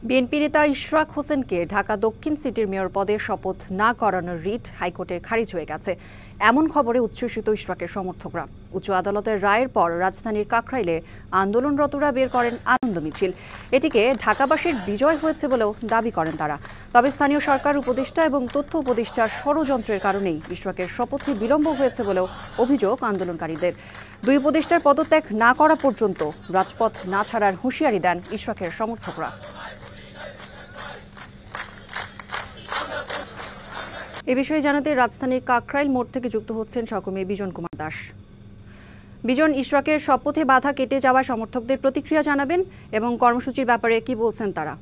BNP নেতা ইশরাক হোসেনকে ঢাকা দক্ষিণ সিটির মেয়র পদে শপথ না করানোর রিট হাইকোর্টে খারিজ হয়ে গেছে। এমন খবরে উচ্ছ্বসিত ইশরাকের সমর্থকরা। উচ্চ আদালতের রায়ের পর রাজধানীর কাকরাইলে আন্দোলনরতরা বের করেন আনন্দ মিছিল। এটিকে ঢাকাবাসীর বিজয় হয়েছে বলেও দাবি করেন তারা। তবে স্থানীয় সরকার উপদেষ্টা এবং তথ্য উপদেষ্টার ষড়যন্ত্রের কারণেই ইশরাকের শপথে বিলম্ব হয়েছে বলেও অভিযোগ আন্দোলনকারীদের। দুই উপদেষ্টার পদত্যাগ না করা পর্যন্ত রাজপথ না ছাড়ার হুঁশিয়ারি দেন ইশরাকের সমর্থকরা। এ বিষয়ে জানাতে রাজধানীর কাকরাইল মোড় থেকে যুক্ত হচ্ছেন সহকর্মী বিজন কুমার দাস। বিজন, ইশরাকের শপথে বাধা কেটে যাওয়া সমর্থকদের প্রতিক্রিয়া জানাবেন এবং কর্মসূচির ব্যাপারে কি বলছেন তারা।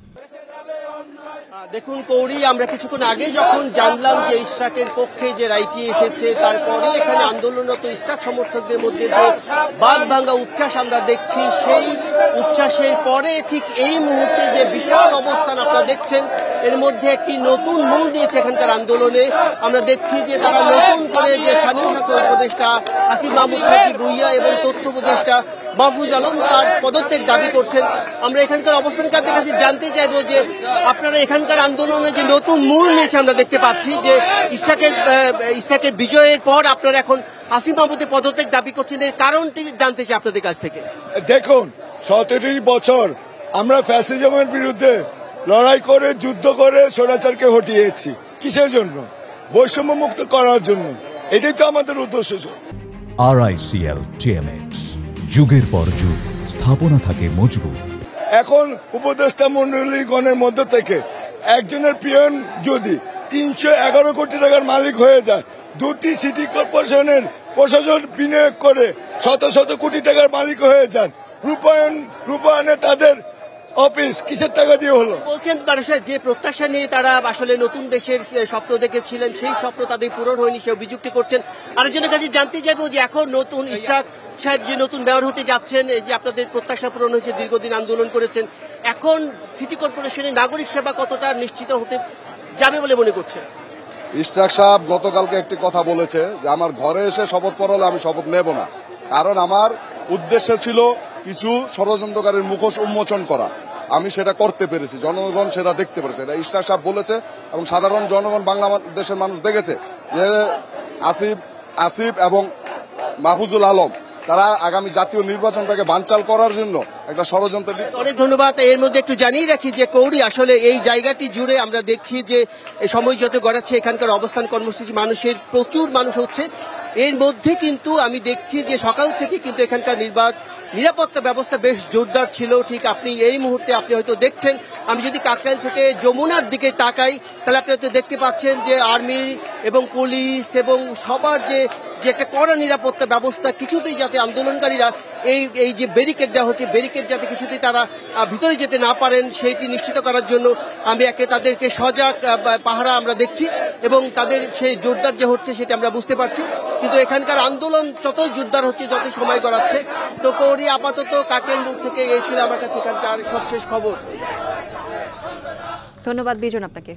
দেখুন কৌরি, আমরা কিছুক্ষণ আগে যখন জানলাম যে ইশরাকের পক্ষে যে রায়টি এসেছে, তারপরে এখানে আন্দোলনরত ইশরাক সমর্থকদের মধ্যে যে বাদ ভাঙ্গা উচ্ছ্বাস আমরা দেখছি, সেই উচ্ছ্বাসের পরে ঠিক এই মুহূর্তে যে বিশাল অবস্থান আপনারা দেখছেন, এর মধ্যে একটি নতুন মোড় নিয়েছে এখানকার আন্দোলনে। আমরা দেখছি যে তারা নতুন করে যে স্থানীয় সরকার উপদেষ্টা আসিফ মাহমুদ সাকিব ভুইয়া এবং তথ্য উপদেষ্টা মাহফুজ আলম তার পদত্যাগ দাবি করছেন। আমরা এখানকার অবস্থানকারদের কাছে জানতে চাইবো যে আপনারা এখানকার আন্দোলনে যে নতুন মোড় নিয়েছে আমরা দেখতে পাচ্ছি, যে ইশরাকের বিজয়ের পর আপনারা এখন আসিফ মাহমুদের পদত্যাগ দাবি করছেন, এর কারণটি জানতে চাই আপনাদের কাছ থেকে। দেখুন, 17 বছর আমরা ফ্যাসিজমের বিরুদ্ধে লড়াই করে যুদ্ধ করে স্বৈরাচারকে হটিয়েছি। কিসের জন্য? বৈষম্য মুক্ত করার জন্য। এটাই তো আমাদের উদ্দেশ্য। RICL TMX, যুগের পর যুগ স্থাপনা থাকে মজবুত। এখন উপদেষ্টা মন্ডলীগণের মধ্য থেকে একজনের পিয়ন যদি 311 কোটি টাকার মালিক হয়ে যায়, দুটি সিটি কর্পোরেশনের প্রশাসন বিনিয়োগ করে শত শত কোটি টাকার মালিক হয়ে যান, রূপায়ণে তাদের অফিস কিসের টাকা দিয়ে হলো? বলছেন মানুষের যে প্রত্যাশা নিয়ে তারা আসলে নতুন দেশের স্বপ্ন দেখেছিলেন, সেই স্বপ্ন তাদের পূরণ হয়নি, সে অভিযুক্তি করছেন। আরেকজনের কাছে জানতে চাইবো যে এখন নতুন ইশরাক সাহেব যে নতুন মেয়র হতে যাচ্ছেন, যে আপনাদের প্রত্যাশা পূরণ হয়েছে, দীর্ঘদিন আন্দোলন করেছেন, এখন সিটি কর্পোরেশনের নাগরিক সেবা কতটা নিশ্চিত হতে যাবে বলে মনে করছেন? ইশরাক সাহেব গতকালকে একটি কথা বলেছে যে আমার ঘরে এসে শপথ পড়ালে আমি শপথ নেব না, কারণ আমার উদ্দেশ্য ছিল কিছু ষড়যন্ত্রকারীর মুখোশ উন্মোচন করা। আমি সেটা করতে পেরেছি, জনগণ সেটা দেখতে পেরেছে। এটা ইশরাক সাহেব বলেছে এবং সাধারণ জনগণ বাংলাদেশের মানুষ দেখেছে যে আসিফ এবং মাহফুজুল আলম তারা আগামী জাতীয় নির্বাচনটাকে বানচাল করার জন্য একটা ষড়যন্ত্র। অনেক ধন্যবাদ। এর মধ্যে একটু জানিয়ে রাখি যে কৌরি, আসলে এই জায়গাটি জুড়ে আমরা দেখছি যে সময় যত গড়াচ্ছে এখানকার অবস্থান কর্মসূচি মানুষের প্রচুর মানুষ হচ্ছে। এর মধ্যে কিন্তু আমি দেখছি যে সকাল থেকে কিন্তু এখানকার নিরাপত্তা ব্যবস্থা বেশ জোরদার ছিল। ঠিক আপনি এই মুহূর্তে আপনি হয়তো দেখছেন, আমি যদি কাকরাইল থেকে যমুনার দিকে তাকাই তাহলে আপনি হয়তো দেখতে পাচ্ছেন যে আর্মি এবং পুলিশ এবং সবার যে একটা কড়া নিরাপত্তা ব্যবস্থা, কিছুতেই যাতে আন্দোলনকারীরা এই যে ব্যারিকেড দেওয়া হচ্ছে, ব্যারিকেড যাতে কিছুতেই তারা ভিতরে যেতে না পারেন সেইটি নিশ্চিত করার জন্য আমি তাদেরকে সজাগ পাহারা আমরা দেখছি এবং তাদের সেই জোরদার যে হচ্ছে সেটা আমরা বুঝতে পারছি। কিন্তু এখানকার আন্দোলন যতই জোরদার হচ্ছে, যত সময় গড়াচ্ছে। তো কৌরি, আপাতত কাকরাইল মোড় থেকে এই ছিল আমার কাছে এখানকার সবশেষ খবর। ধন্যবাদ বিজন আপনাকে।